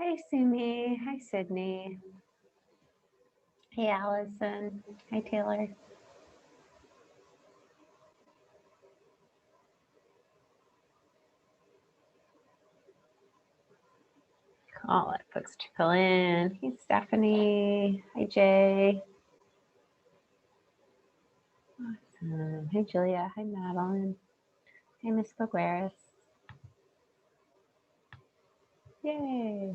Hi, Sumi. Hi, Sydney. Hey, Allison. Hi, Taylor. I'll let folks trickle in. Hey, Stephanie. Hi, Jay. Awesome. Hi, Julia. Hi, Madeline. Hi, Miss Bogueris. Yay.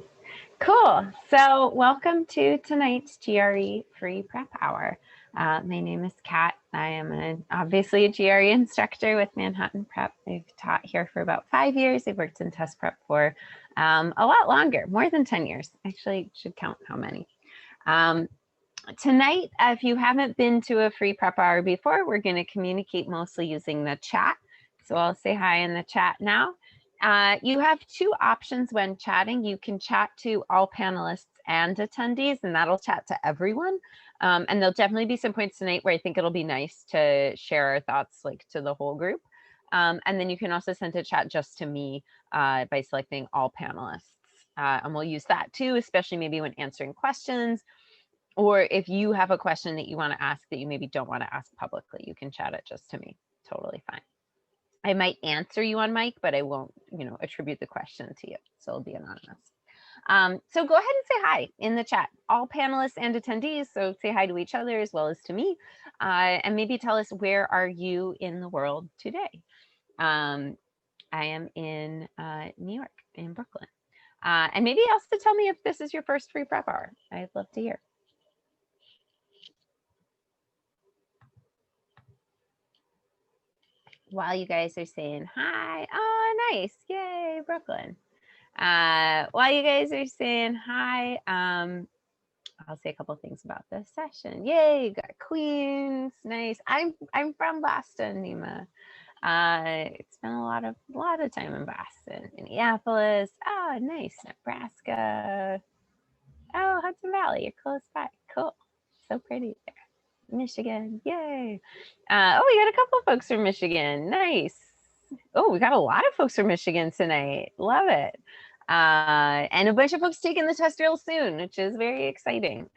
Cool. So welcome to tonight's GRE Free Prep Hour. My name is Cat. I am obviously a GRE instructor with Manhattan Prep. I've taught here for about 5 years. I've worked in test prep for a lot longer, more than 10 years. Actually, should count how many. Tonight, if you haven't been to a free prep hour before, we're going to communicate mostly using the chat. So I'll say hi in the chat now. You have two options when chatting. You can chat to all panelists and attendees, and that'll chat to everyone. And there'll definitely be some points tonight where I think it'll be nice to share our thoughts like to the whole group. And then you can also send a chat just to me by selecting all panelists. And we'll use that too, especially maybe when answering questions, or if you have a question that you want to ask that you maybe don't want to ask publicly, you can chat it just to me. Totally fine. I might answer you on mic, but I won't, attribute the question to you. So it'll be anonymous. So go ahead and say hi in the chat, all panelists and attendees. So say hi to each other as well as to me, and maybe tell us, where are you in the world today? I am in New York, in Brooklyn. And maybe also tell me if this is your first free prep hour. I'd love to hear. While you guys are saying hi, oh, nice, yay, Brooklyn. While you guys are saying hi, I'll say a couple things about this session. Yay, you got Queens, nice. I'm from Boston, Nima. Spent a lot of time in Boston, Minneapolis. Oh, nice, Nebraska. Oh, Hudson Valley, you're close by. Cool, so pretty there. Michigan, yay. Oh, we got a couple folks from Michigan, nice. Oh, we got a lot of folks from Michigan tonight, love it. And a bunch of folks taking the test real soon, which is very exciting.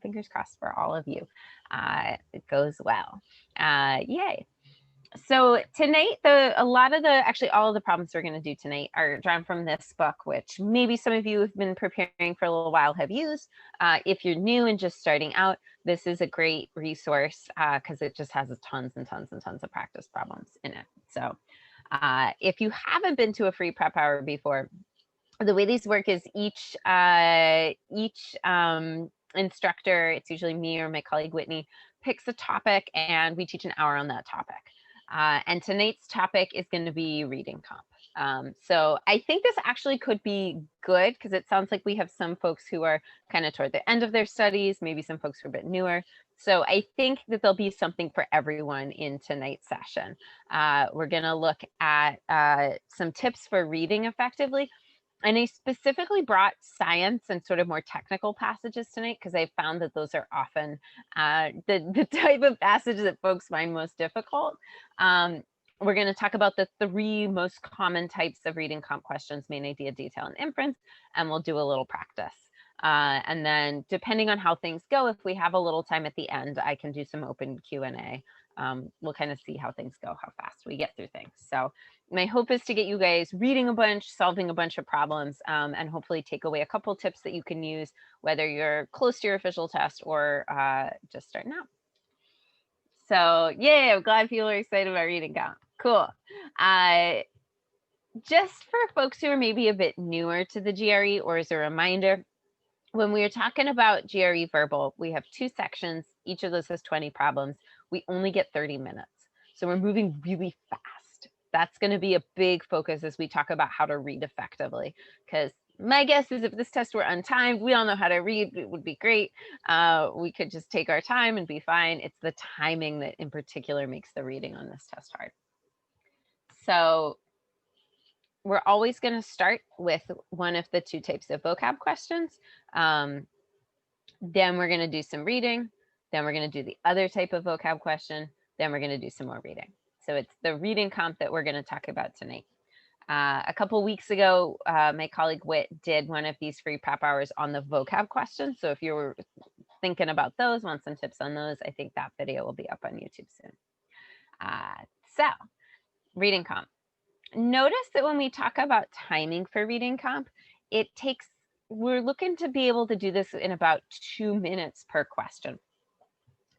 Fingers crossed for all of you. It goes well, yay. So tonight, actually all of the problems we're going to do tonight are drawn from this book, which maybe some of you have been preparing for a little while have used. If you're new and just starting out, this is a great resource because it just has tons and tons and tons of practice problems in it. So if you haven't been to a free prep hour before, the way these work is each instructor, it's usually me or my colleague Whitney, picks a topic and we teach an hour on that topic. And tonight's topic is going to be reading comp. So I think this actually could be good because it sounds like we have some folks who are kind of toward the end of their studies, maybe some folks who are a bit newer. So I think that there'll be something for everyone in tonight's session. We're going to look at some tips for reading effectively. And I specifically brought science and sort of more technical passages tonight because I found that those are often the type of passages that folks find most difficult. We're going to talk about the 3 most common types of reading comp questions: main idea, detail, and inference, and we'll do a little practice. And then depending on how things go, if we have a little time at the end, I can do some open Q&A. We'll kind of see how things go, how fast we get through things. So my hope is to get you guys reading a bunch, solving a bunch of problems, and hopefully take away a couple tips that you can use, whether you're close to your official test or just starting out. So yay, I'm glad people are excited about reading comp. Cool. Just for folks who are maybe a bit newer to the GRE, or as a reminder, when we are talking about GRE verbal, we have 2 sections. Each of those has 20 problems. We only get 30 minutes. So we're moving really fast. That's going to be a big focus as we talk about how to read effectively, because my guess is if this test were untimed, we all know how to read, it would be great. We could just take our time and be fine. It's the timing that in particular makes the reading on this test hard. So we're always going to start with one of the 2 types of vocab questions. Then we're going to do some reading. Then we're going to do the other type of vocab question. Then we're going to do some more reading. So it's the reading comp that we're going to talk about tonight. A couple weeks ago, my colleague Whit did one of these free prep hours on the vocab questions. So if you were thinking about those, want some tips on those, I think that video will be up on YouTube soon. So reading comp. Notice that when we talk about timing for reading comp, we're looking to be able to do this in about 2 minutes per question.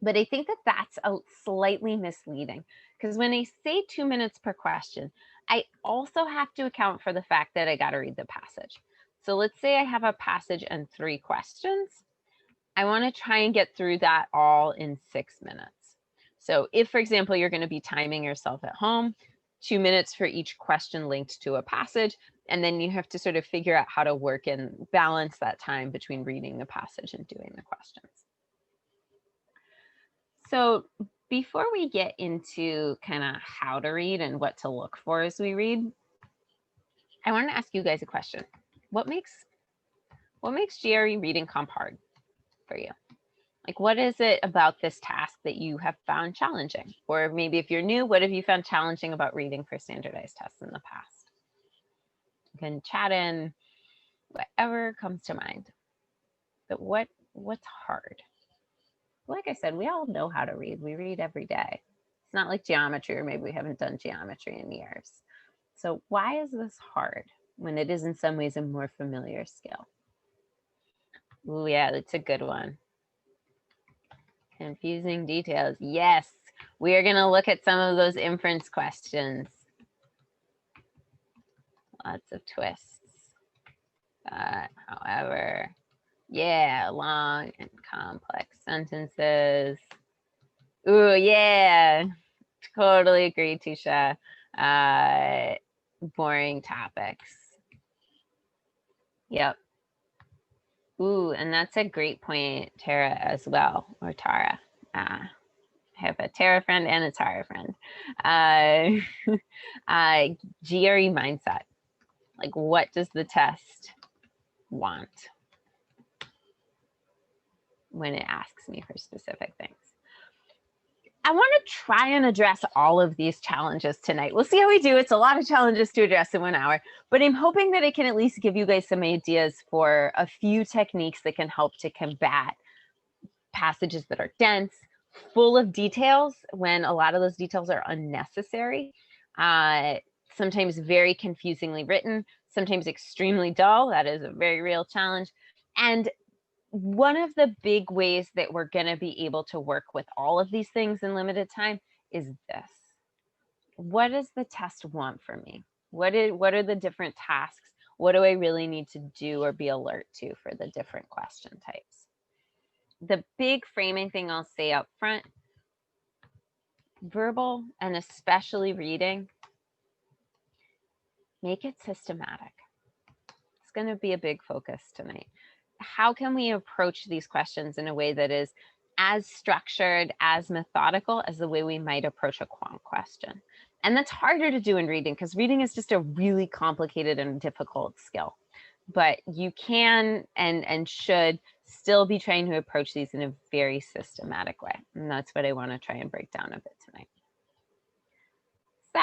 But I think that that's slightly misleading, because when I say 2 minutes per question, I also have to account for the fact that I got to read the passage. So let's say I have a passage and 3 questions. I want to try and get through that all in 6 minutes. So if, for example, you're going to be timing yourself at home, 2 minutes for each question linked to a passage, and then you have to sort of figure out how to work and balance that time between reading the passage and doing the questions. So before we get into kind of how to read and what to look for as we read, I want to ask you guys a question. What makes GRE reading comp hard for you? Like, what is it about this task that you have found challenging? Or maybe if you're new, what have you found challenging about reading for standardized tests in the past? You can chat in whatever comes to mind. But what's hard? Like I said, we all know how to read. We read every day. It's not like geometry, or maybe we haven't done geometry in years. So why is this hard when it is in some ways a more familiar skill? Oh yeah, that's a good one. Confusing details. Yes, we are going to look at some of those inference questions. Lots of twists. However, yeah, long and complex sentences. Ooh, yeah, totally agree, Tisha. Boring topics. Yep. Ooh, and that's a great point, Tara, as well, or Tara. I have a Tara friend and a Tara friend. GRE mindset. Like, what does the test want when it asks me for specific things? I want to try and address all of these challenges tonight. We'll see how we do. It's a lot of challenges to address in 1 hour, but I'm hoping that I can at least give you guys some ideas for a few techniques that can help to combat passages that are dense, full of details, when a lot of those details are unnecessary, sometimes very confusingly written, sometimes extremely dull. That is a very real challenge. And one of the big ways that we're going to be able to work with all of these things in limited time is this. What does the test want from me? What are the different tasks? What do I really need to do or be alert to for the different question types? The big framing thing I'll say up front, verbal and especially reading, make it systematic. It's going to be a big focus tonight. How can we approach these questions in a way that is as structured, as methodical as the way we might approach a quant question? And that's harder to do in reading, because reading is just a really complicated and difficult skill. But you can and should still be trying to approach these in a very systematic way. And that's what I want to try and break down a bit tonight. So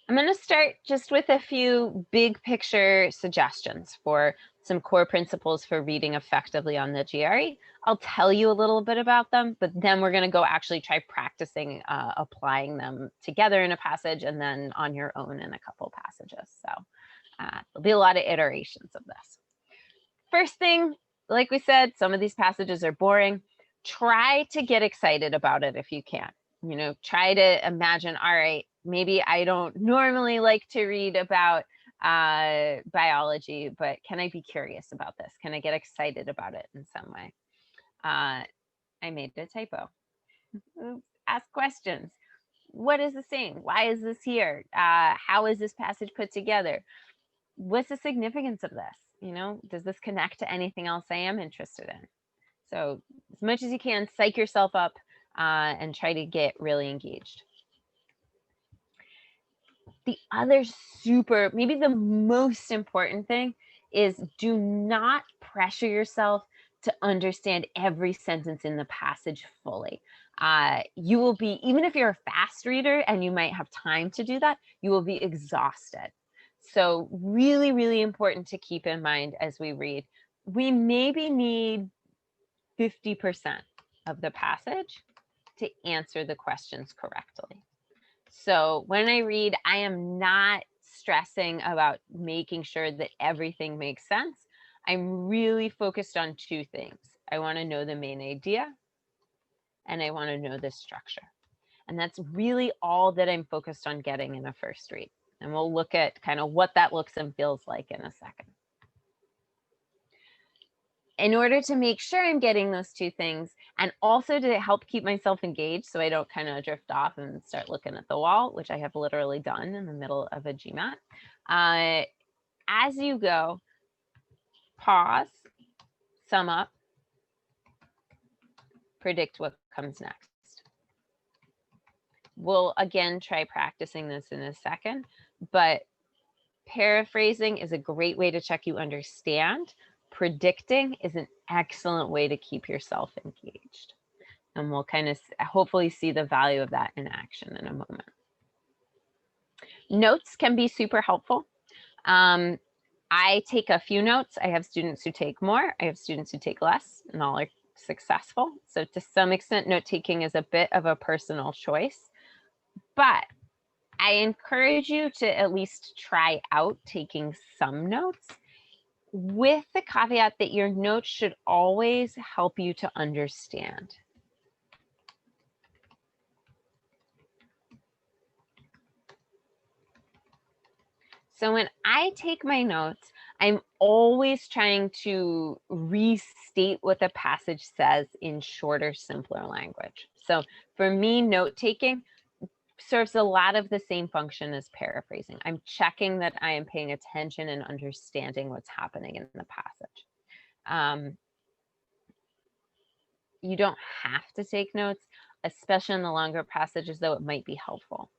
I'm going to start just with a few big picture suggestions for some core principles for reading effectively on the GRE. I'll tell you a little bit about them, but then we're going to go actually try practicing applying them together in a passage and then on your own in a couple passages. So there'll be a lot of iterations of this. First thing, like we said, some of these passages are boring. Try to get excited about it if you can. You know, try to imagine, all right, maybe I don't normally like to read about biology, but can I be curious about this? Can I get excited about it in some way? I made a typo. Ask questions. What is this saying? Why is this here? How is this passage put together? What's the significance of this? You know, does this connect to anything else I am interested in? So as much as you can, psych yourself up and try to get really engaged. The other maybe the most important thing is, do not pressure yourself to understand every sentence in the passage fully. you will be, even if you're a fast reader and you might have time to do that, you will be exhausted. So really, really important to keep in mind as we read. We maybe need 50% of the passage to answer the questions correctly. So when I read, I am not stressing about making sure that everything makes sense. I'm really focused on two things. I want to know the main idea, and I want to know the structure. And that's really all that I'm focused on getting in a first read. And we'll look at kind of what that looks and feels like in a second. In order to make sure I'm getting those two things, and also to help keep myself engaged so I don't kind of drift off and start looking at the wall, which I have literally done in the middle of a GMAT, as you go, pause, sum up, predict what comes next. We'll again try practicing this in a second, but paraphrasing is a great way to check you understand. Predicting is an excellent way to keep yourself engaged. And we'll kind of hopefully see the value of that in action in a moment. Notes can be super helpful. I take a few notes. I have students who take more. I have students who take less, and all are successful. So to some extent, note taking is a bit of a personal choice. But I encourage you to at least try out taking some notes, with the caveat that your notes should always help you to understand. So when I take my notes, I'm always trying to restate what the passage says in shorter, simpler language. So for me, note taking serves a lot of the same function as paraphrasing. I'm checking that I am paying attention and understanding what's happening in the passage. You don't have to take notes, especially in the longer passages, though it might be helpful.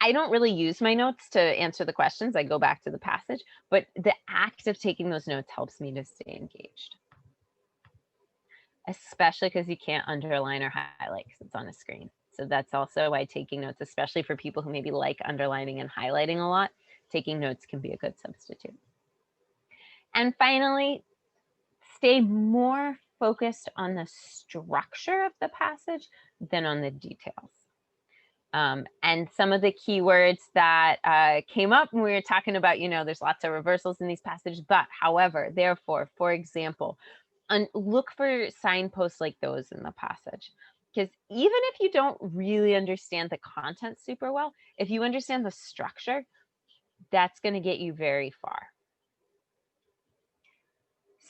I don't really use my notes to answer the questions. I go back to the passage, but the act of taking those notes helps me to stay engaged, especially because you can't underline or highlight because it's on a screen. So that's also why taking notes, especially for people who maybe like underlining and highlighting a lot, taking notes can be a good substitute. And finally, stay more focused on the structure of the passage than on the details. And some of the keywords that came up when we were talking about, there's lots of reversals in these passages, but however, therefore, for example, look for signposts like those in the passage. Because even if you don't really understand the content super well, if you understand the structure, that's going to get you very far.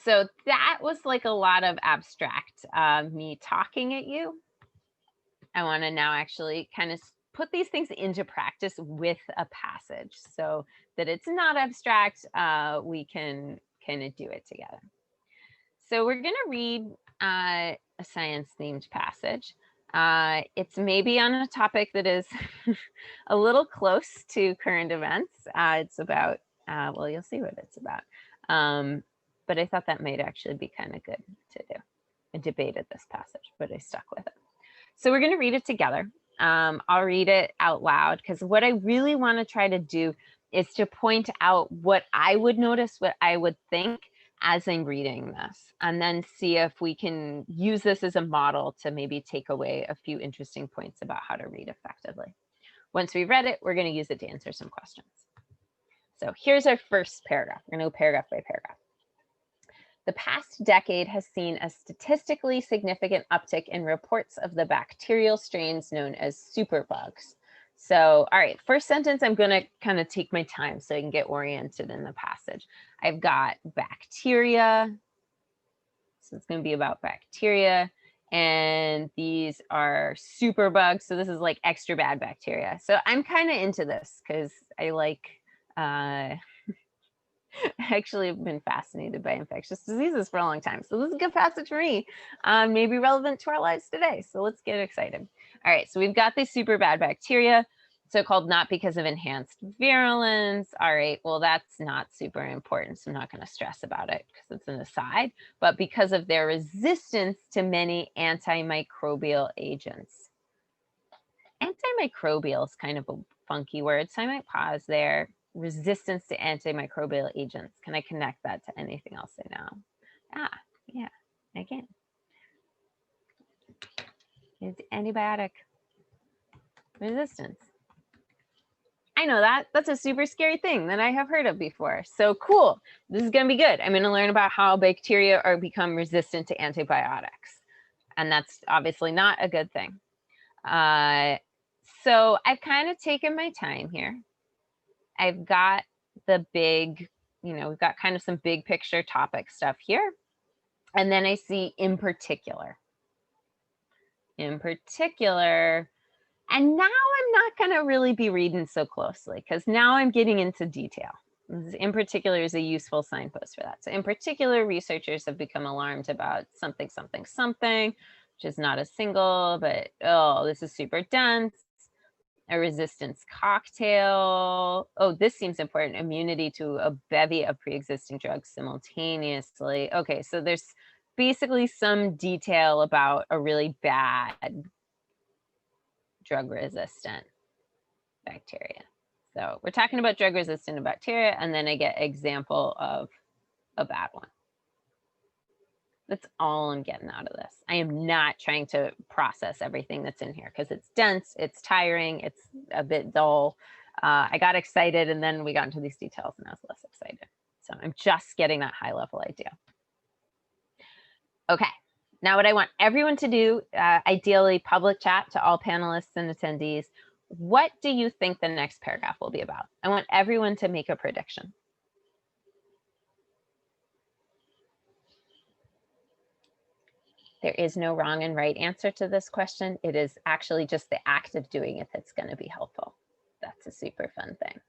So that was like a lot of abstract me talking at you. I want to now actually kind of put these things into practice with a passage so that it's not abstract. We can kind of do it together. So we're going to read a science-themed passage. It's maybe on a topic that is a little close to current events. It's about, well, you'll see what it's about. But I thought that might actually be kind of good to do. I debated this passage, but I stuck with it. So we're going to read it together. I'll read it out loud because what I really want to try to do is to point out what I would notice, what I would think as I'm reading this, and then see if we can use this as a model to maybe take away a few interesting points about how to read effectively. Once we've read it, we're going to use it to answer some questions. So here's our first paragraph. We're going to go paragraph by paragraph. The past decade has seen a statistically significant uptick in reports of the bacterial strains known as superbugs. So, all right, first sentence, I'm going to kind of take my time so I can get oriented in the passage. I've got bacteria. So it's going to be about bacteria. And these are superbugs. So this is like extra bad bacteria. So I'm kind of into this because I like... actually have been fascinated by infectious diseases for a long time. So this is a good passage for me, maybe relevant to our lives today. So let's get excited. All right, so we've got these super bad bacteria. So-called not because of enhanced virulence. All right, well, that's not super important, so I'm not going to stress about it because it's an aside, but because of their resistance to many antimicrobial agents. Antimicrobial is kind of a funky word, so I might pause there. Resistance to antimicrobial agents. Can I connect that to anything else I know? Yeah, again. It's antibiotic resistance. I know that. That's a super scary thing that I have heard of before. So cool. This is going to be good. I'm going to learn about how bacteria are become resistant to antibiotics. And that's obviously not a good thing. So I've kind of taken my time here. I've got the big, we've got kind of some big picture topic stuff here. And then I see in particular. And now I'm not going to really be reading so closely because now I'm getting into detail. In particular is a useful signpost for that. So in particular, researchers have become alarmed about something, which is not a single, but oh, this is super dense. A resistance cocktail. Oh, this seems important. Immunity to a bevy of pre-existing drugs simultaneously. Okay, so there's basically some detail about a really bad drug-resistant bacteria. So we're talking about drug-resistant bacteria, and then I get example of a bad one. That's all I'm getting out of this. I am not trying to process everything that's in here because it's dense, it's tiring, it's a bit dull. I got excited, and then we got into these details, and I was less excited. So I'm just getting that high-level idea. Okay. Now, what I want everyone to do, ideally public chat to all panelists and attendees, what do you think the next paragraph will be about? I want everyone to make a prediction. There is no wrong and right answer to this question. It is actually just the act of doing it that's going to be helpful. That's a super fun thing.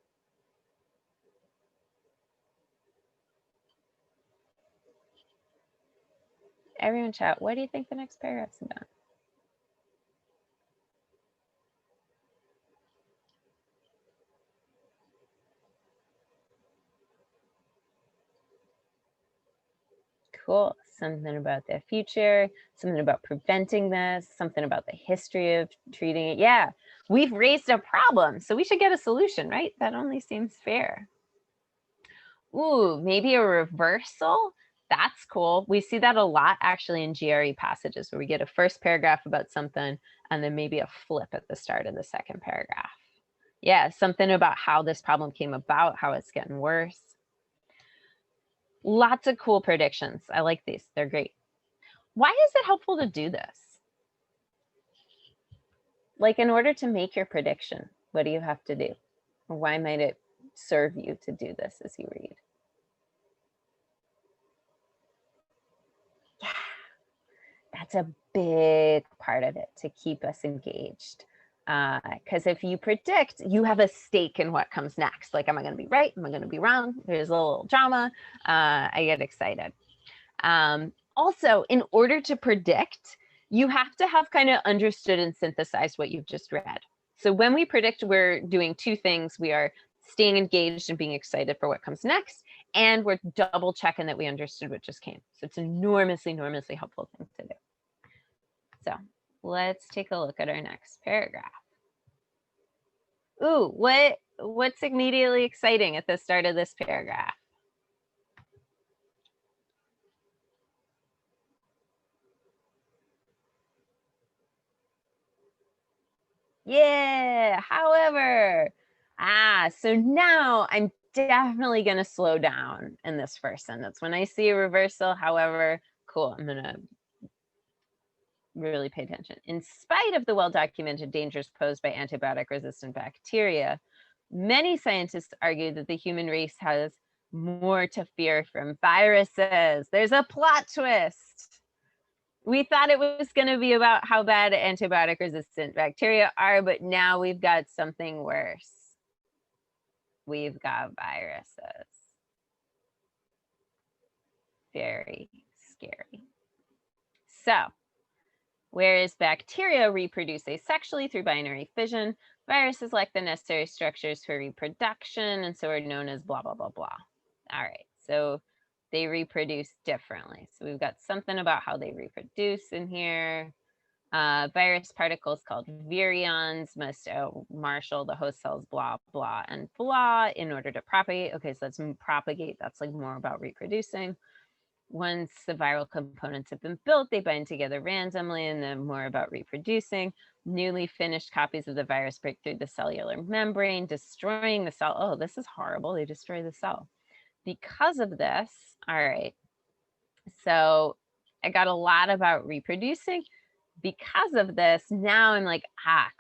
Everyone chat, what do you think the next paragraph's about? Cool. Something about the future, something about preventing this, something about the history of treating it. Yeah, we've raised a problem, so we should get a solution, right? That only seems fair. Ooh, maybe a reversal? That's cool. We see that a lot actually in GRE passages where we get a first paragraph about something and then maybe a flip at the start of the second paragraph. Yeah, something about how this problem came about, how it's getting worse. Lots of cool predictions. I like these. They're great. Why is it helpful to do this? Like, in order to make your prediction, what do you have to do? Or why might it serve you to do this as you read? Yeah, that's a big part of it, to keep us engaged. Because if you predict, you have a stake in what comes next. Like, am I going to be right? Am I going to be wrong? There's a little drama. I get excited. Also, in order to predict, you have to have kind of understood and synthesized what you've just read. So when we predict, we're doing two things. We are staying engaged and being excited for what comes next, and we're double checking that we understood what just came. So it's an enormously, enormously helpful thing to do. So let's take a look at our next paragraph. Ooh, what's immediately exciting at the start of this paragraph? Yeah, however. So now I'm definitely going to slow down in this first sentence. When I see a reversal, however, cool, I'm going to really pay attention. In spite of the well-documented dangers posed by antibiotic-resistant bacteria, many scientists argue that the human race has more to fear from viruses. There's a plot twist. We thought it was going to be about how bad antibiotic-resistant bacteria are, but now we've got something worse. We've got viruses. Very scary. So Whereas bacteria reproduce asexually through binary fission, viruses lack the necessary structures for reproduction and so are known as blah, blah, blah, blah. All right, so they reproduce differently. So we've got something about how they reproduce in here. Virus particles called virions must marshal the host cells blah, blah, and blah in order to propagate. Okay, so that's propagate. That's like more about reproducing. Once the viral components have been built, they bind together randomly and then more about reproducing. Newly finished copies of the virus break through the cellular membrane, destroying the cell. Oh, this is horrible. They destroy the cell. Because of this, all right, so I got a lot about reproducing. Because of this, now I'm like,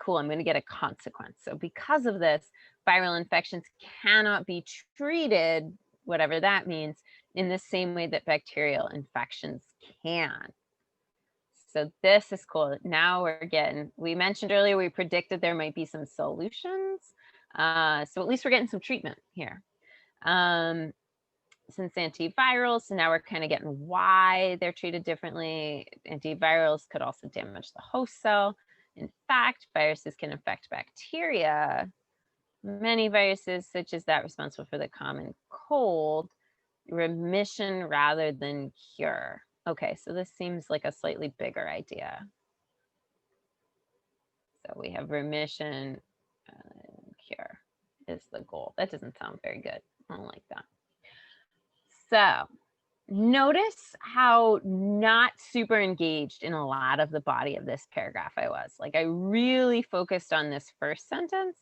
cool, I'm going to get a consequence. So because of this, viral infections cannot be treated, whatever that means, in the same way that bacterial infections can. So this is cool. Now we're getting, we mentioned earlier, we predicted there might be some solutions. So at least we're getting some treatment here. Since antivirals, so now we're kind of getting why they're treated differently. Antivirals could also damage the host cell. In fact, viruses can infect bacteria. Many viruses, such as that responsible for the common cold, remission rather than cure. Okay, so this seems like a slightly bigger idea. So we have remission, cure is the goal. That doesn't sound very good. I don't like that. So notice how not super engaged in a lot of the body of this paragraph I was. Like I really focused on this first sentence.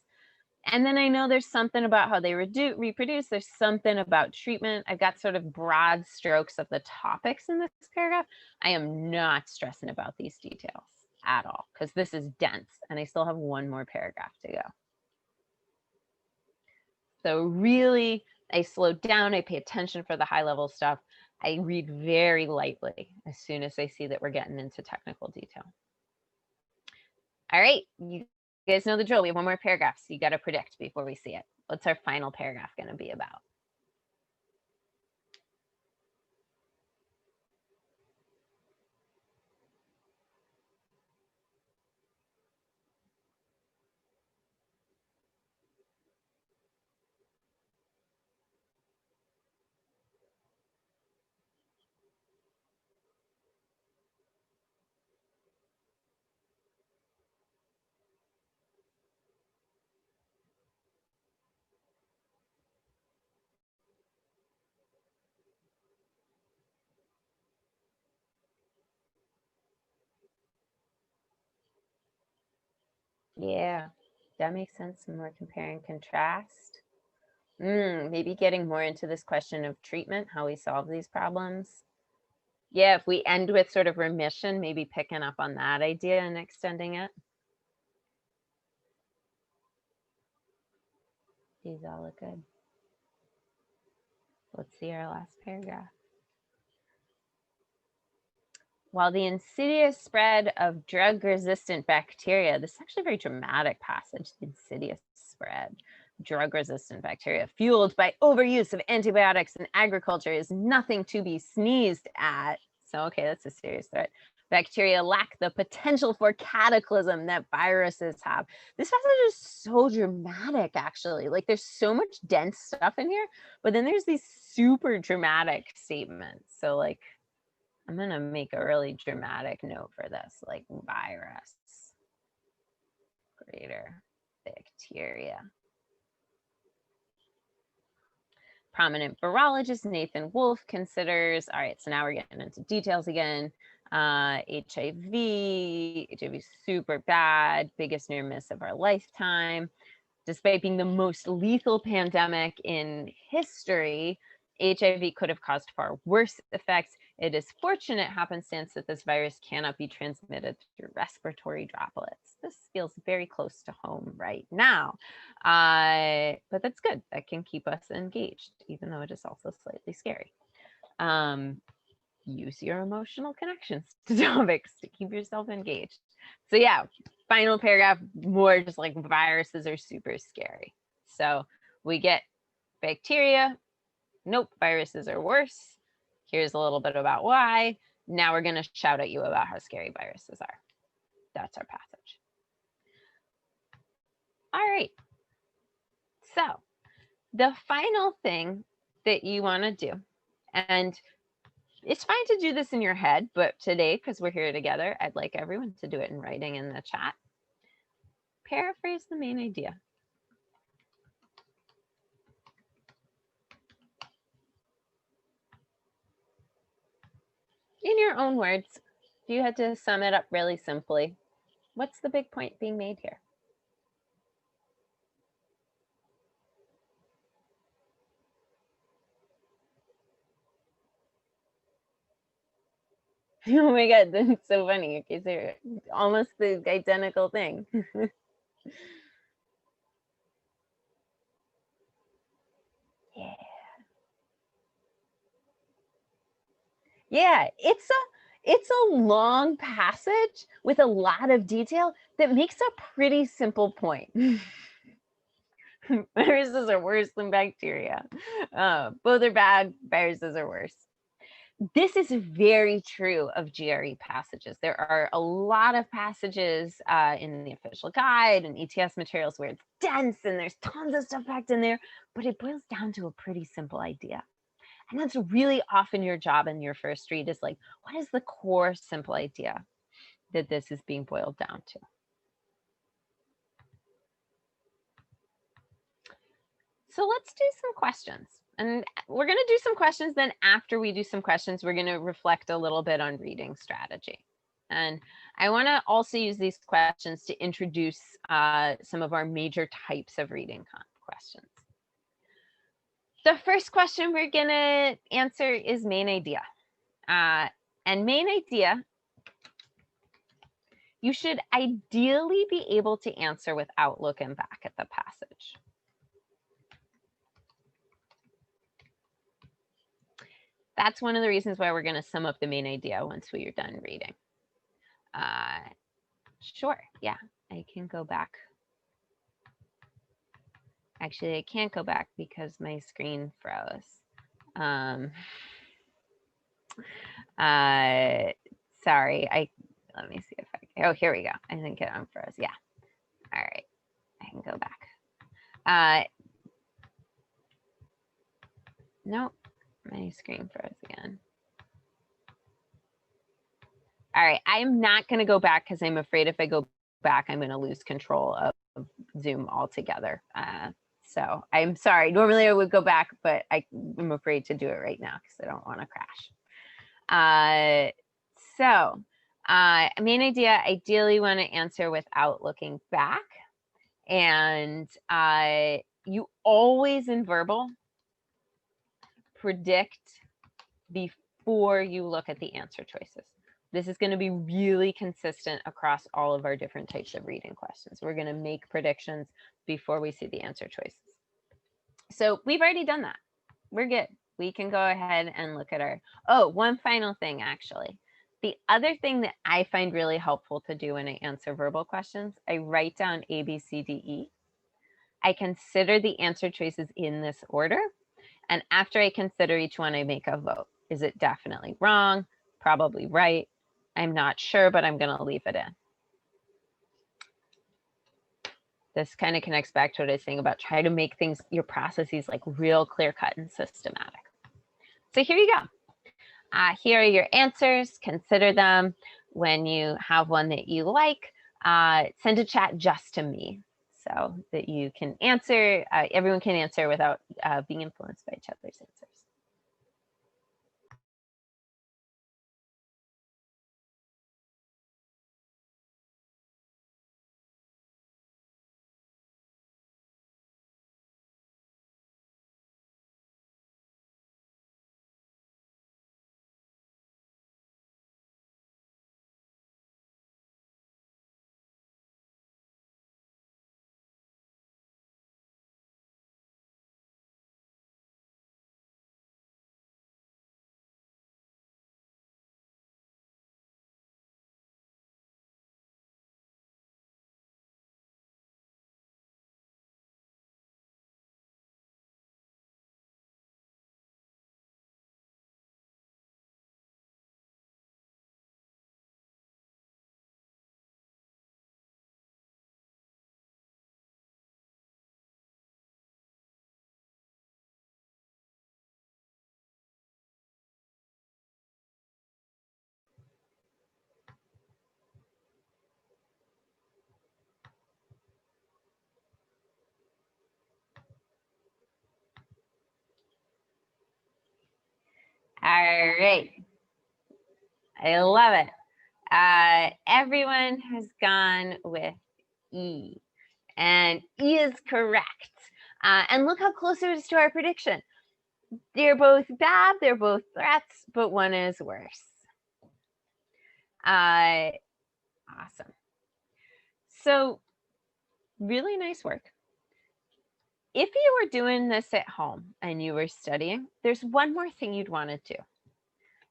And then I know there's something about how they reproduce. There's something about treatment. I've got sort of broad strokes of the topics in this paragraph. I am not stressing about these details at all because this is dense and I still have one more paragraph to go. So really, I slow down. I pay attention for the high level stuff. I read very lightly as soon as I see that we're getting into technical detail. All right, you guys know the drill. We have one more paragraph, so you got to predict before we see it. What's our final paragraph going to be about? Yeah, that makes sense. More compare and contrast. Maybe getting more into this question of treatment, how we solve these problems. Yeah, if we end with sort of remission, maybe picking up on that idea and extending it. These all look good. Let's see our last paragraph. While the insidious spread of drug-resistant bacteria, this is actually a very dramatic passage, the insidious spread, drug-resistant bacteria, fueled by overuse of antibiotics in agriculture is nothing to be sneezed at. So, okay, that's a serious threat. Bacteria lack the potential for cataclysm that viruses have. This passage is so dramatic, actually. Like, there's so much dense stuff in here, but then there's these super dramatic statements. So, like, I'm going to make a really dramatic note for this, like virus, greater bacteria. Prominent virologist Nathan Wolfe considers, all right, so now we're getting into details again. HIV is super bad, biggest near miss of our lifetime. Despite being the most lethal pandemic in history, HIV could have caused far worse effects. It is fortunate happenstance that this virus cannot be transmitted through respiratory droplets. This feels very close to home right now, but that's good. That can keep us engaged, even though it is also slightly scary. Use your emotional connections to topics to keep yourself engaged. So yeah, final paragraph, more just like viruses are super scary. So we get bacteria. Nope, viruses are worse. Here's a little bit about why. Now we're going to shout at you about how scary viruses are. That's our passage. All right. So the final thing that you want to do, and it's fine to do this in your head, but today, because we're here together, I'd like everyone to do it in writing in the chat. Paraphrase the main idea. In your own words, if you had to sum it up really simply, what's the big point being made here? Oh my God, that's so funny. Okay, so almost the identical thing. Yeah. Yeah, it's a long passage with a lot of detail that makes a pretty simple point. Viruses are worse than bacteria. Both are bad, viruses are worse. This is very true of GRE passages. There are a lot of passages in the official guide and ETS materials where it's dense and there's tons of stuff packed in there, but it boils down to a pretty simple idea. And that's really often your job in your first read is like, what is the core simple idea that this is being boiled down to? So let's do some questions. And we're going to do some questions. Then after we do some questions, we're going to reflect a little bit on reading strategy. And I want to also use these questions to introduce some of our major types of reading questions. The first question we're going to answer is main idea. And main idea, you should ideally be able to answer without looking back at the passage. That's one of the reasons why we're going to sum up the main idea once we are done reading. Sure, yeah, I can go back. Actually, I can't go back because my screen froze. Sorry, let me see if I can. Oh, here we go. I think it unfroze. Yeah. All right, I can go back. Nope, my screen froze again. All right, I'm not going to go back because I'm afraid if I go back, I'm going to lose control of Zoom altogether. So I'm sorry. Normally I would go back, but I'm afraid to do it right now because I don't want to crash. Main idea, ideally want to answer without looking back. And you always in verbal predict before you look at the answer choices. This is going to be really consistent across all of our different types of reading questions. We're going to make predictions before we see the answer choices. So we've already done that. We're good. We can go ahead and look at our, one final thing actually. The other thing that I find really helpful to do when I answer verbal questions, I write down A, B, C, D, E. I consider the answer choices in this order. And after I consider each one, I make a vote. Is it definitely wrong? Probably right. I'm not sure, but I'm going to leave it in. This kind of connects back to what I was saying about try to make things, your processes like real clear cut and systematic. So here you go. Here are your answers. Consider them. When you have one that you like, send a chat just to me so that you can answer, everyone can answer without being influenced by each other's answers. right. I love it. Everyone has gone with E, and E is correct. And look how close it is to our prediction. They're both bad, they're both threats, but one is worse. Awesome. So really nice work. If you were doing this at home and you were studying, there's one more thing you'd want to do.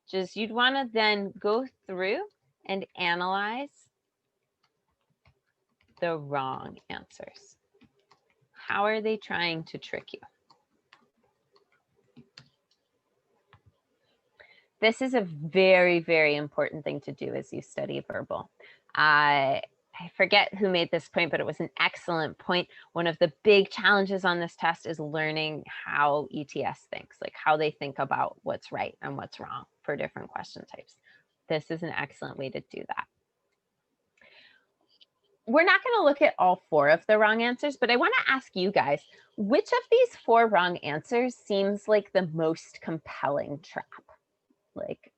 Just you'd want to then go through and analyze the wrong answers. How are they trying to trick you? This is a very, very important thing to do as you study verbal. I forget who made this point, but it was an excellent point. One of the big challenges on this test is learning how ETS thinks, like how they think about what's right and what's wrong for different question types. This is an excellent way to do that. We're not going to look at all 4 of the wrong answers, but I want to ask you guys, which of these 4 wrong answers seems like the most compelling trap? Like,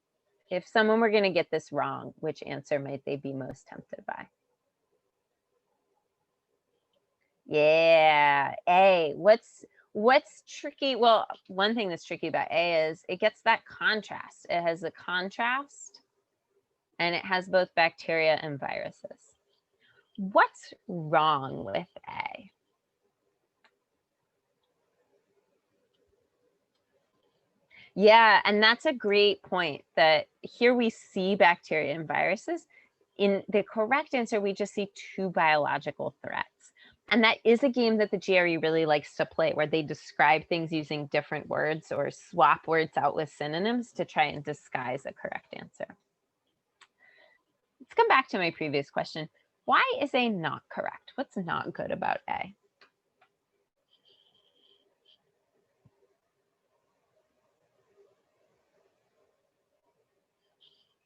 if someone were going to get this wrong, which answer might they be most tempted by? Yeah, A. What's tricky? Well, one thing that's tricky about A is it gets that contrast. It has a contrast, and it has both bacteria and viruses. What's wrong with A? Yeah, and that's a great point, that here we see bacteria and viruses. In the correct answer, we just see 2 biological threats. And that is a game that the GRE really likes to play, where they describe things using different words or swap words out with synonyms to try and disguise a correct answer. Let's come back to my previous question. Why is A not correct? What's not good about A?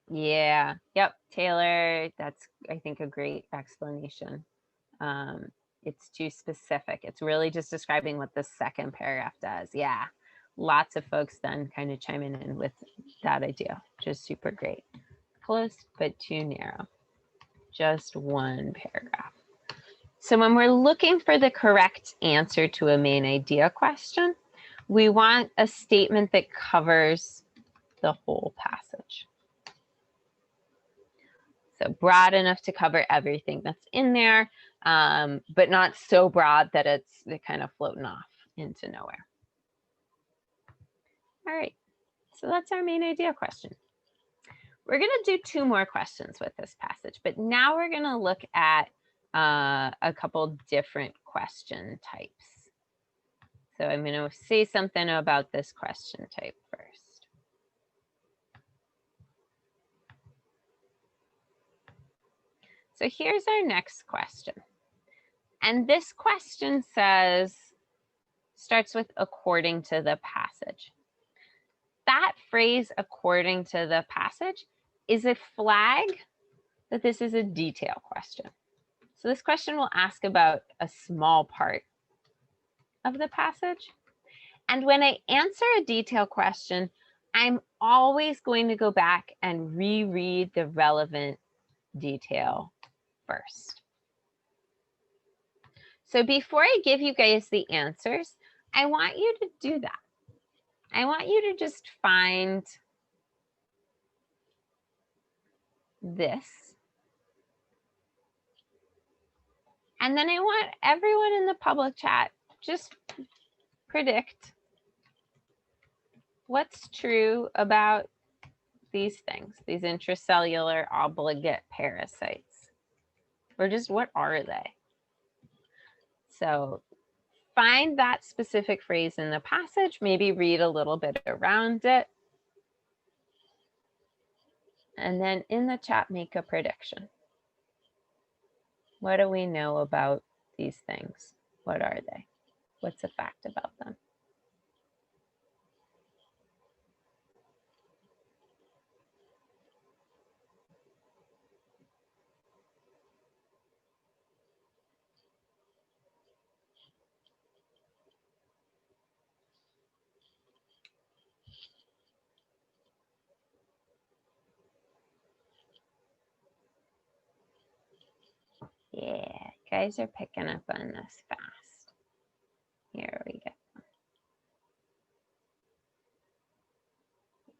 Yeah, yep, Taylor, that's, I think, a great explanation. It's too specific. It's really just describing what the second paragraph does. Yeah, lots of folks then kind of chiming in with that idea. Just super great. Close, but too narrow. Just one paragraph. So when we're looking for the correct answer to a main idea question, we want a statement that covers the whole passage. So broad enough to cover everything that's in there, but not so broad that it's kind of floating off into nowhere. All right, so that's our main idea question. We're going to do 2 more questions with this passage, but now we're going to look at a couple different question types. So I'm going to say something about this question type first. So here's our next question. And this question starts with according to the passage. That phrase, according to the passage, is a flag that this is a detail question. So this question will ask about a small part of the passage. And when I answer a detail question, I'm always going to go back and reread the relevant detail first. So before I give you guys the answers, I want you to do that. I want you to just find this. And then I want everyone in the public chat just predict what's true about these things, these intracellular obligate parasites, or just what are they? So find that specific phrase in the passage, maybe read a little bit around it, and then in the chat, make a prediction. What do we know about these things? What are they? What's a fact about them? Guys are picking up on this fast. Here we go.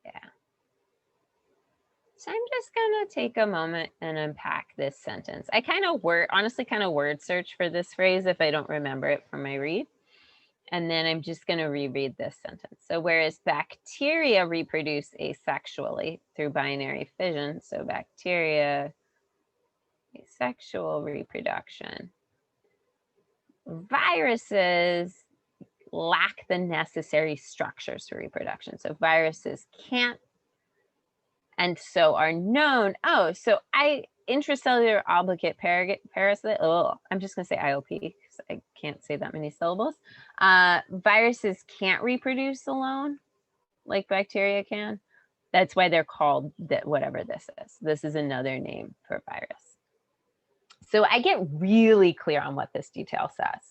Yeah. So I'm just gonna take a moment and unpack this sentence. I honestly kind of word search for this phrase if I don't remember it from my read. And then I'm just gonna reread this sentence. So whereas bacteria reproduce asexually through binary fission, so bacteria, asexual reproduction, viruses lack the necessary structures for reproduction. So viruses can't and so are known. Oh, so intracellular obligate parasite. Oh, I'm just gonna say IOP because I can't say that many syllables. Viruses can't reproduce alone like bacteria can. That's why they're called that, whatever this is. This is another name for virus. So I get really clear on what this detail says.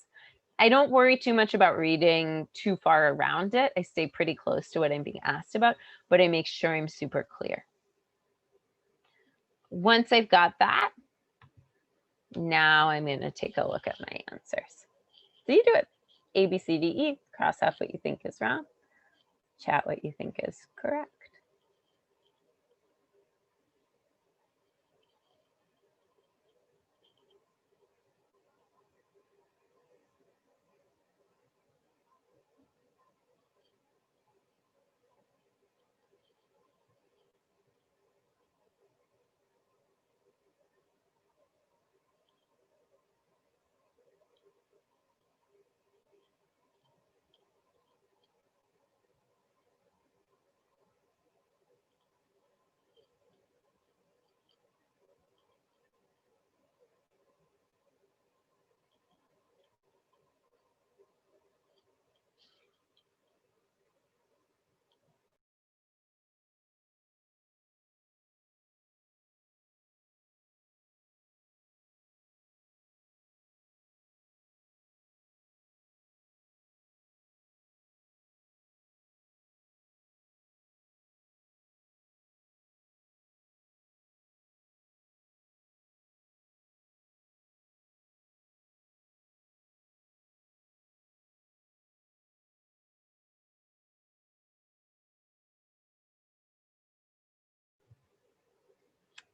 I don't worry too much about reading too far around it. I stay pretty close to what I'm being asked about, but I make sure I'm super clear. Once I've got that, now I'm going to take a look at my answers. So you do it. A, B, C, D, E, cross off what you think is wrong, chat what you think is correct.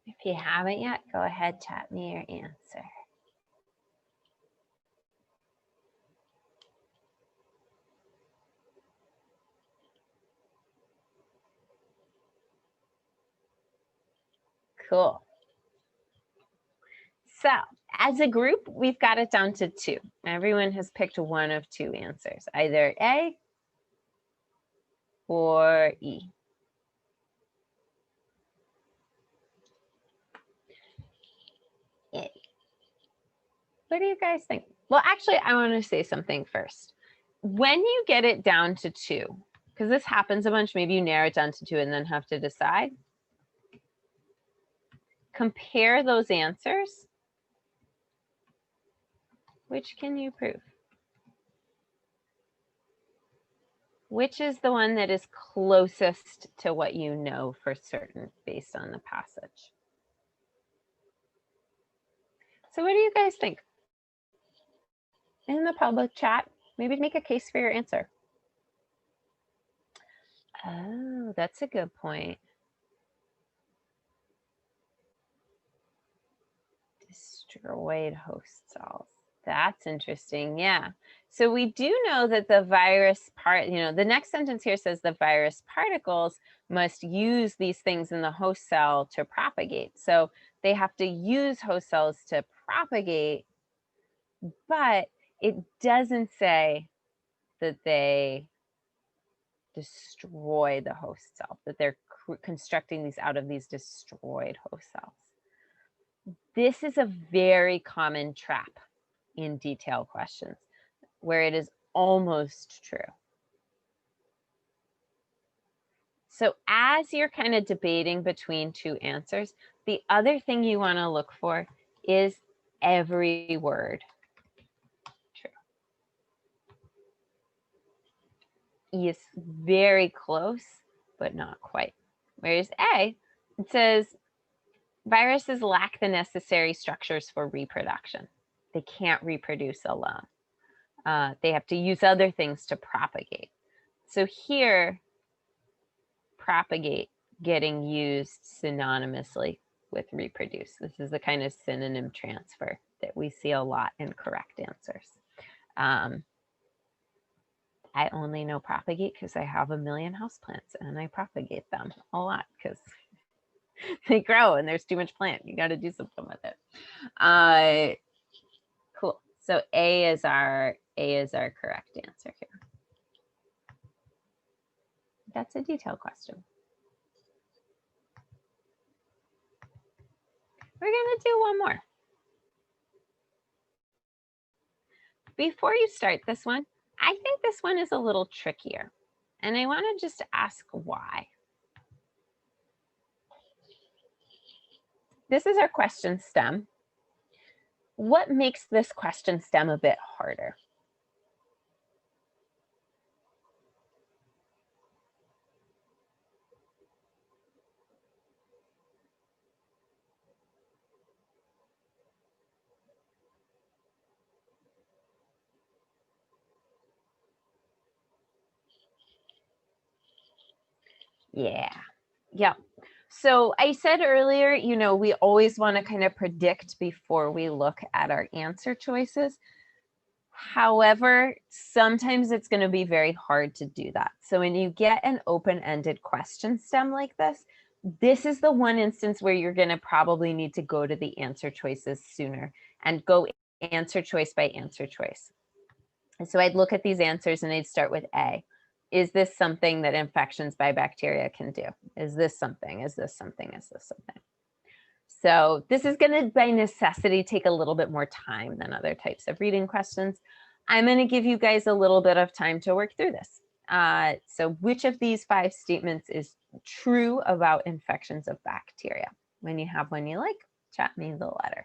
If you haven't yet, go ahead, chat me your answer. Cool. So as a group, we've got it down to 2. Everyone has picked one of 2 answers, either A or E. What do you guys think? Well, actually, I want to say something first. When you get it down to 2, because this happens a bunch, maybe you narrow it down to 2 and then have to decide. Compare those answers. Which can you prove? Which is the one that is closest to what you know for certain based on the passage? So what do you guys think? In the public chat, maybe make a case for your answer. Oh, that's a good point. Destroyed host cells. That's interesting. Yeah. So we do know that the virus the next sentence here says the virus particles must use these things in the host cell to propagate. So they have to use host cells to propagate, but it doesn't say that they destroy the host cell, that they're constructing these out of these destroyed host cells. This is a very common trap in detail questions where it is almost true. So as you're kind of debating between 2 answers, the other thing you want to look for is every word true. E is very close, but not quite. Whereas A, it says viruses lack the necessary structures for reproduction. They can't reproduce alone. They have to use other things to propagate. So here, propagate getting used synonymously with reproduce. This is the kind of synonym transfer that we see a lot in correct answers. I only know propagate because I have a million houseplants and I propagate them a lot because they grow and there's too much plant. You got to do something with it. Cool. So A is our correct answer here. That's a detailed question. We're going to do one more. Before you start this one, I think this one is a little trickier. And I want to just ask why. This is our question stem. What makes this question stem a bit harder? Yeah. So I said earlier, you know, we always want to kind of predict before we look at our answer choices. However, sometimes it's going to be very hard to do that. So when you get an open-ended question stem like this is the one instance where you're going to probably need to go to the answer choices sooner and go answer choice by answer choice. And so I'd look at these answers and I'd start with A. Is this something that infections by bacteria can do? Is this something? Is this something? Is this something? So this is going to, by necessity, take a little bit more time than other types of reading questions. I'm going to give you guys a little bit of time to work through this. So which of these 5 statements is true about infections of bacteria? When you have one you like, chat me the letter.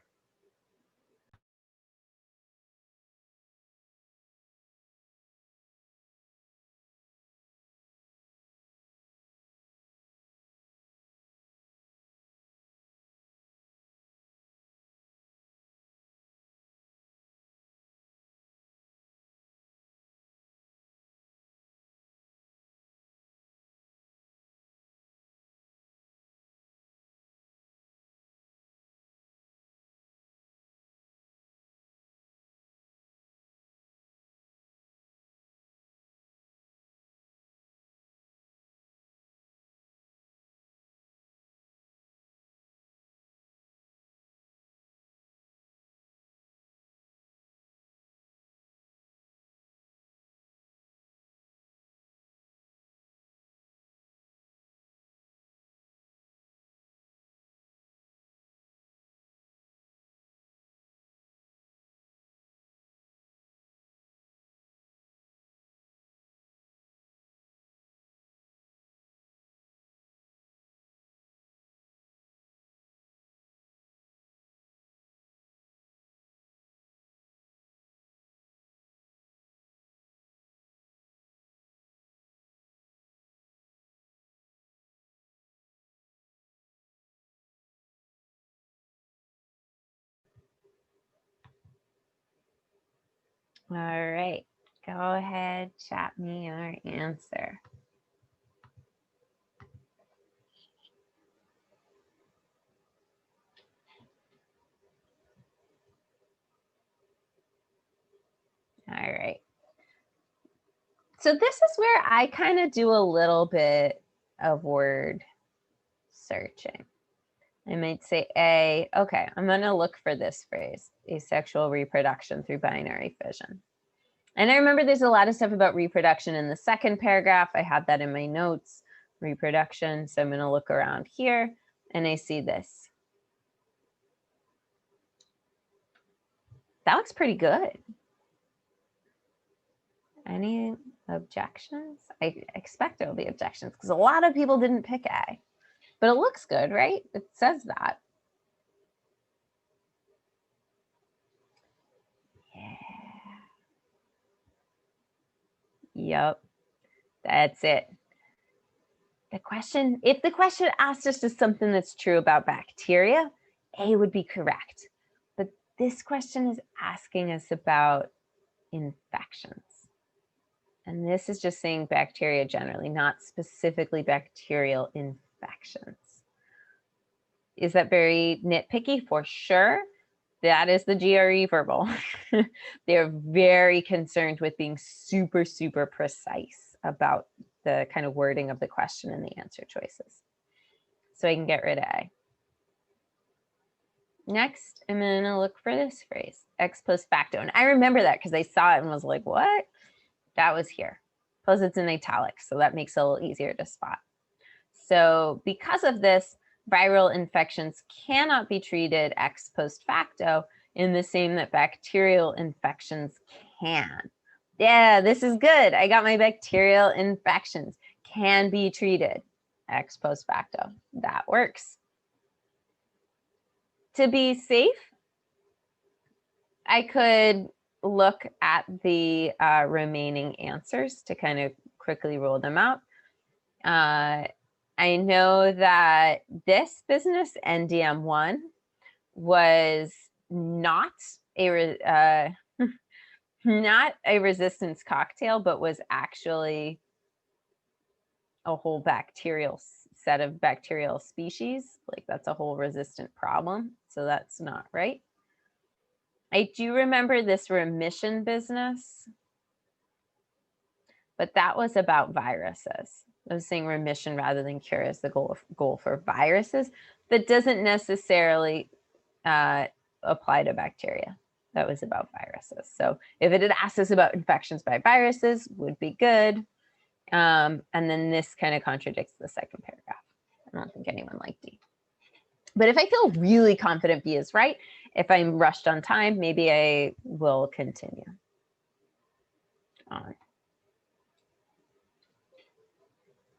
All right, go ahead, chat me your answer. All right. So this is where I kind of do a little bit of word searching. I might say A, okay, I'm going to look for this phrase, asexual reproduction through binary fission. And I remember there's a lot of stuff about reproduction in the second paragraph. I have that in my notes, reproduction. So I'm going to look around here and I see this. That looks pretty good. Any objections? I expect there will be objections because a lot of people didn't pick A, but it looks good, right? It says that. Yep, that's it. The question, if the question asked us to something that's true about bacteria, A would be correct. But This question is asking us about infections. And this is just saying bacteria generally, not specifically bacterial infections. Is that very nitpicky? For sure. That is the GRE verbal. They're very concerned with being super, super precise about the kind of wording of the question and the answer choices. So I can get rid of A. Next, I'm going to look for this phrase, ex post facto. And I remember that because I saw it and was like, what? That was here. Plus it's in italics, so that makes it a little easier to spot. So because of this, viral infections cannot be treated ex post facto in the same that bacterial infections can. Yeah, this is good. I got my bacterial infections can be treated ex post facto. That works. To be safe, I could look at the remaining answers to kind of quickly roll them out. I know that this business, NDM1, was not a not a resistance cocktail, but was actually a whole bacterial set of bacterial species. Like that's a whole resistant problem. So that's not right. I do remember this remission business, but that was about viruses. I was saying remission rather than cure is the goal for viruses. That doesn't necessarily apply to bacteria. That was about viruses. So if it had asked us about infections by viruses, would be good. And then this kind of contradicts the second paragraph. I don't think anyone liked D. But if I feel really confident B is right, if I'm rushed on time, maybe I will continue on.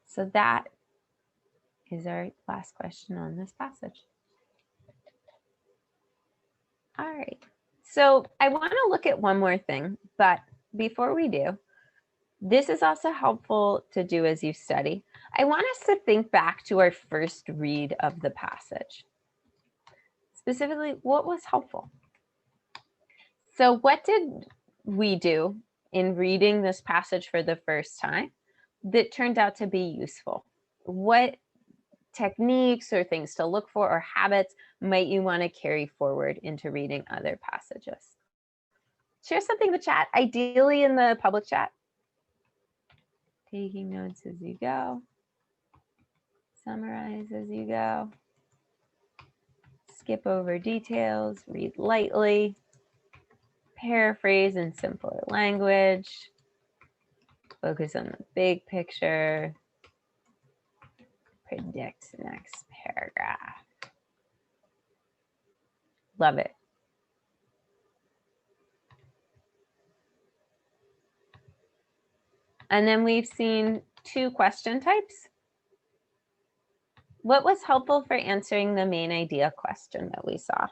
So that is our last question on this passage. All right. So I want to look at one more thing, but before we do, this is also helpful to do as you study. I want us to think back to our first read of the passage. Specifically, what was helpful? So what did we do in reading this passage for the first time that turned out to be useful? What techniques or things to look for or habits might you want to carry forward into reading other passages? Share something in the chat, ideally in the public chat. Taking notes as you go. Summarize as you go. Skip over details, read lightly. Paraphrase in simpler language. Focus on the big picture. Predict next paragraph. Love it. And then we've seen 2 question types. What was helpful for answering the main idea question that we saw?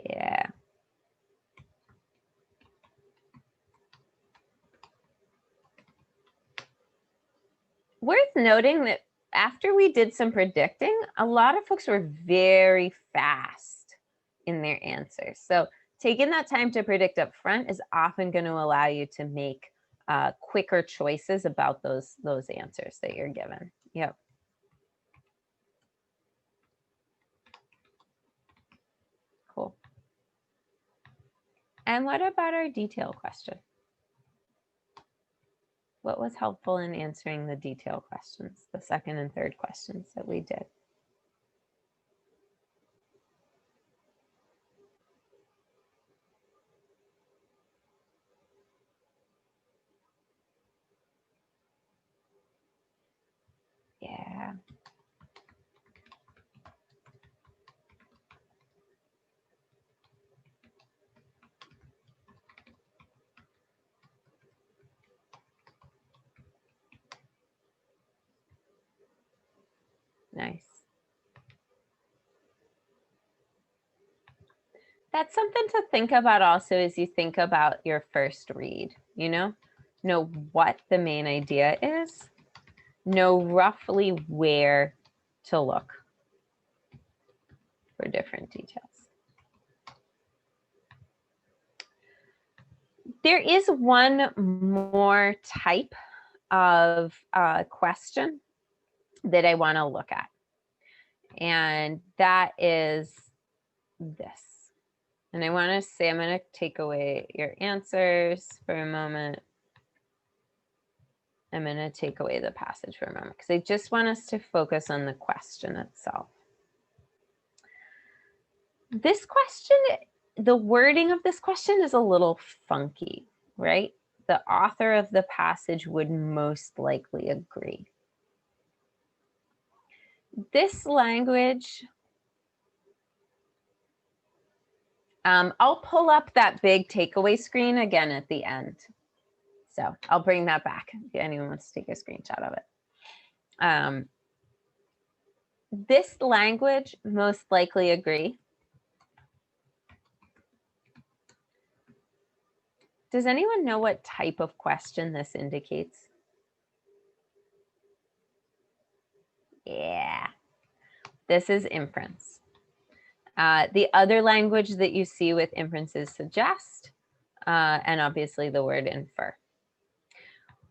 Yeah. Worth noting that after we did some predicting, a lot of folks were very fast in their answers. So taking that time to predict up front is often going to allow you to make quicker choices about those answers that you're given. Yep. Cool. And what about our detail question? What was helpful in answering the detail questions, the second and third questions that we did? Yeah. Nice. that's something to think about also as you think about your first read, know what the main idea is, know roughly where to look for different details. There is one more type of question that I want to look at, and that is this. And I want to say, I'm going to take away your answers for a moment. I'm going to take away the passage for a moment because I just want us to focus on the question itself. This question, the wording of this question is a little funky, right? The author of the passage would most likely agree. This language, I'll pull up that big takeaway screen again at the end. So I'll bring that back if anyone wants to take a screenshot of it. This language most likely agree. Does anyone know what type of question this indicates? Yeah, this is inference. The other language that you see with inference is suggest, and obviously the word infer.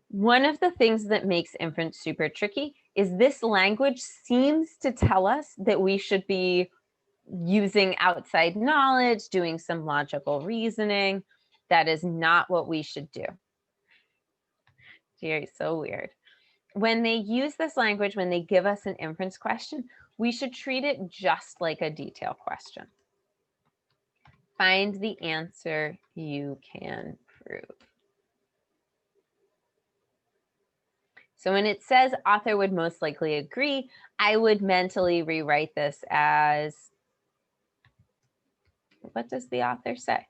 One of the things that makes inference super tricky is this language seems to tell us that we should be using outside knowledge, doing some logical reasoning. That is not what we should do. Jerry, so weird. When they use this language, when they give us an inference question, we should treat it just like a detail question. Find the answer you can prove. So when it says author would most likely agree, I would mentally rewrite this as, what does the author say?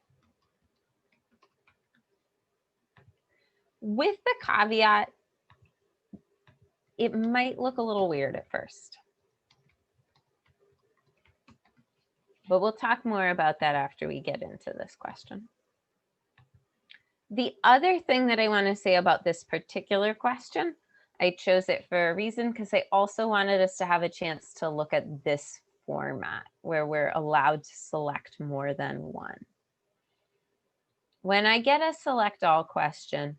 With the caveat, it might look a little weird at first. But we'll talk more about that after we get into this question. The other thing that I want to say about this particular question, I chose it for a reason because I also wanted us to have a chance to look at this format where we're allowed to select more than one. When I get a select all question,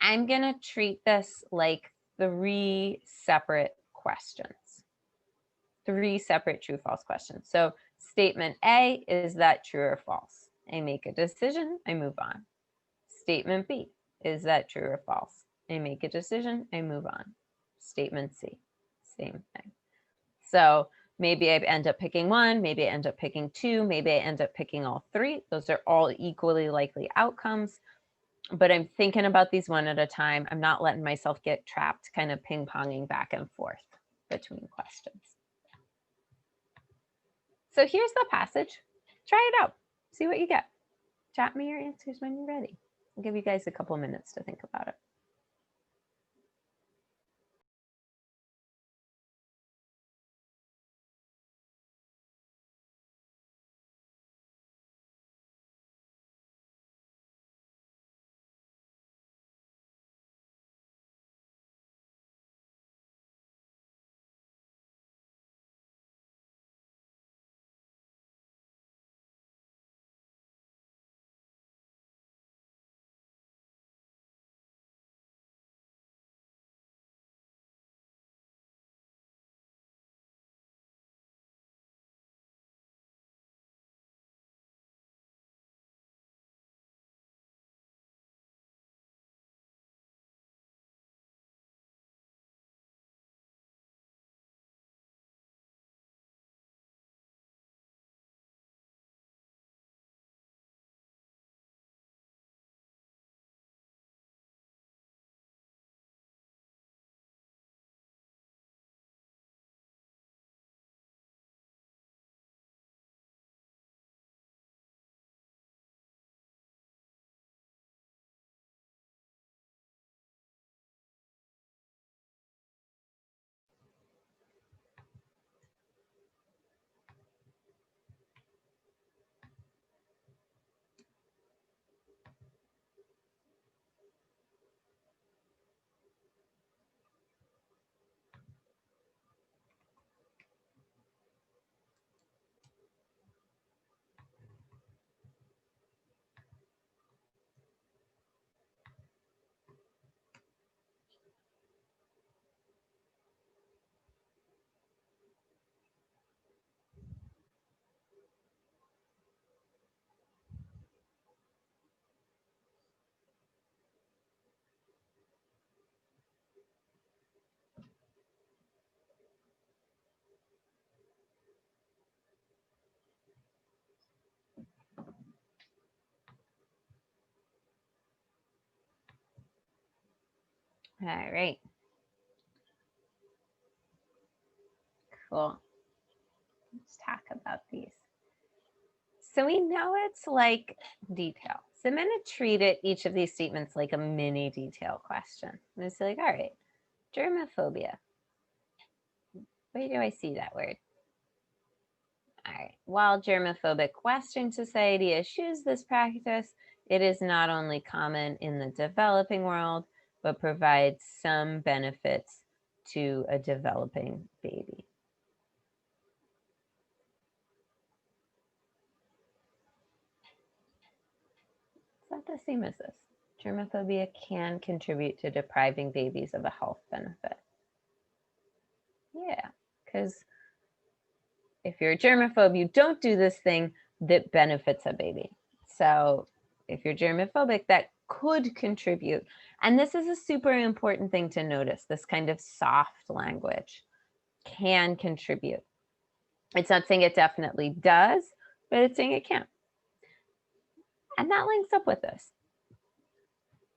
I'm going to treat this like 3 separate questions, 3 separate true false questions. So statement A, is that true or false? I make a decision, I move on. Statement B, is that true or false? I make a decision, I move on. Statement C, same thing. So maybe I end up picking 1, maybe I end up picking 2, maybe I end up picking all 3. Those are all equally likely outcomes, but I'm thinking about these one at a time. I'm not letting myself get trapped kind of ping-ponging back and forth between questions. So here's the passage. Try it out. See what you get. Chat me your answers when you're ready. I'll give you guys a couple minutes to think about it. All right. Cool. Let's talk about these. So we know it's like detail. So I'm going to treat each of these statements like a mini detail question. I'm going to say like, all right, germophobia. Where do I see that word? All right. While germophobic Western society eschews this practice, it is not only common in the developing world, but provides some benefits to a developing baby. It's not the same as this. Germophobia can contribute to depriving babies of a health benefit. Yeah, because if you're a germaphobe, you don't do this thing that benefits a baby. So if you're germophobic, that could contribute. And this is a super important thing to notice. This kind of soft language can contribute. It's not saying it definitely does, but it's saying it can. And that links up with this.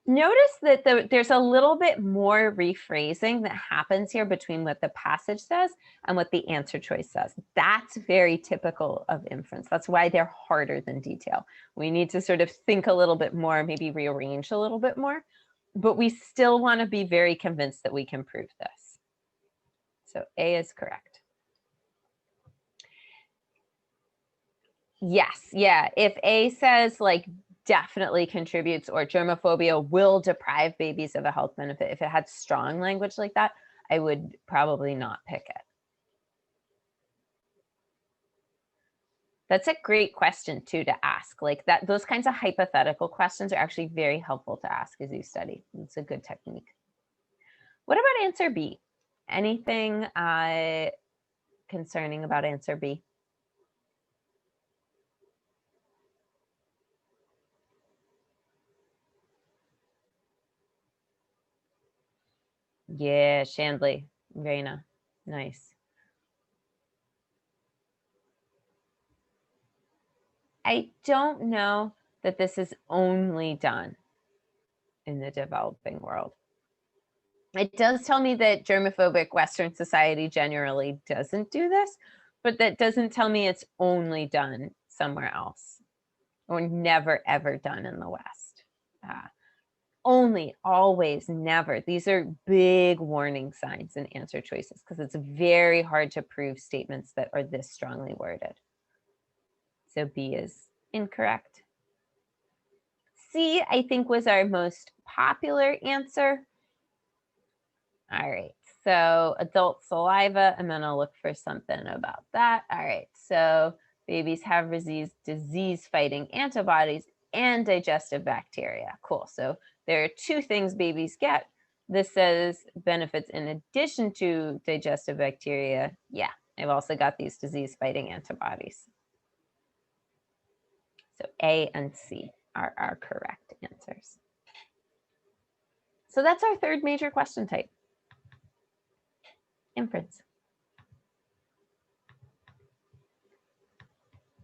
Notice that there's a little bit more rephrasing that happens here between what the passage says and what the answer choice says. That's very typical of inference. That's why they're harder than detail. We need to sort of think a little bit more, maybe rearrange a little bit more, but we still want to be very convinced that we can prove this. So A is correct. Yes, yeah. If A says like definitely contributes or germophobia will deprive babies of a health benefit, if it had strong language like that, I would probably not pick it. That's a great question too to ask. Like that, those kinds of hypothetical questions are actually very helpful to ask as you study. It's a good technique. What about answer B? Anything concerning about answer B? Yeah, Shandley, Raina, nice. I don't know that this is only done in the developing world. It does tell me that germophobic Western society generally doesn't do this, but that doesn't tell me it's only done somewhere else or never, ever done in the West. Only, always, never. These are big warning signs in answer choices because it's very hard to prove statements that are this strongly worded. So B is incorrect. C, I think, was our most popular answer. All right, so adult saliva, I'm gonna look for something about that. All right, so babies have disease-fighting antibodies and digestive bacteria. Cool, so there are two things babies get. This says benefits in addition to digestive bacteria. Yeah, I've also got these disease-fighting antibodies. So A and C are our correct answers. So that's our third major question type. Inference.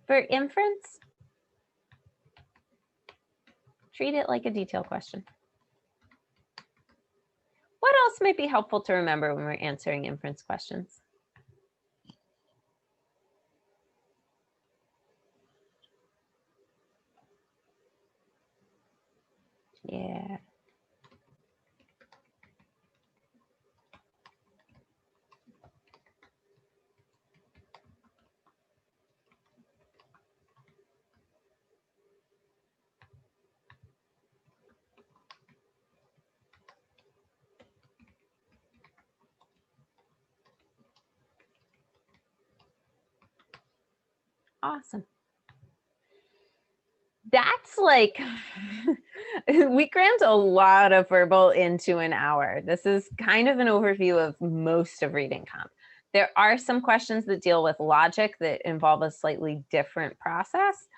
For inference, treat it like a detail question. What else might be helpful to remember when we're answering inference questions? Yeah. Awesome. That's like, we crammed a lot of verbal into an hour. This is kind of an overview of most of reading comp. There are some questions that deal with logic that involve a slightly different process,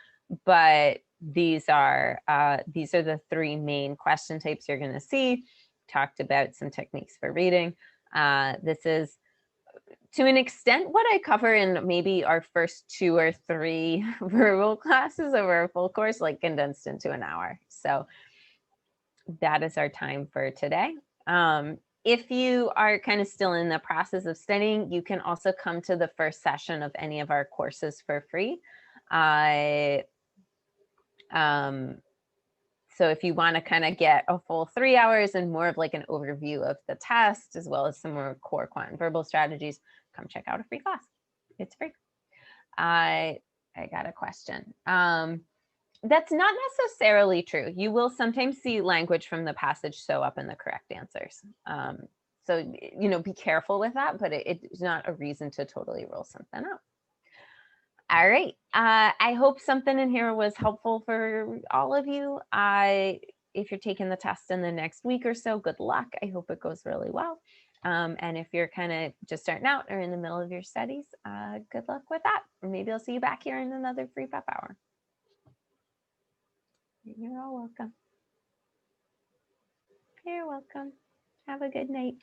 but these are the three main question types you're going to see. Talked about some techniques for reading. This is, to an extent, what I cover in maybe our first 2 or 3 verbal classes over a full course, like condensed into an hour. So that is our time for today. If you are kind of still in the process of studying, you can also come to the first session of any of our courses for free. So if you want to kind of get a full 3 hours and more of like an overview of the test, as well as some more core quant and verbal strategies, come check out a free class. It's free. I got a question. That's not necessarily true. You will sometimes see language from the passage show up in the correct answers. So, be careful with that, but it's not a reason to totally rule something out. All right. I hope something in here was helpful for all of you. If you're taking the test in the next week or so, good luck. I hope it goes really well. And if you're kind of just starting out or in the middle of your studies, good luck with that. Or maybe I'll see you back here in another free prep hour. You're all welcome. You're welcome. Have a good night.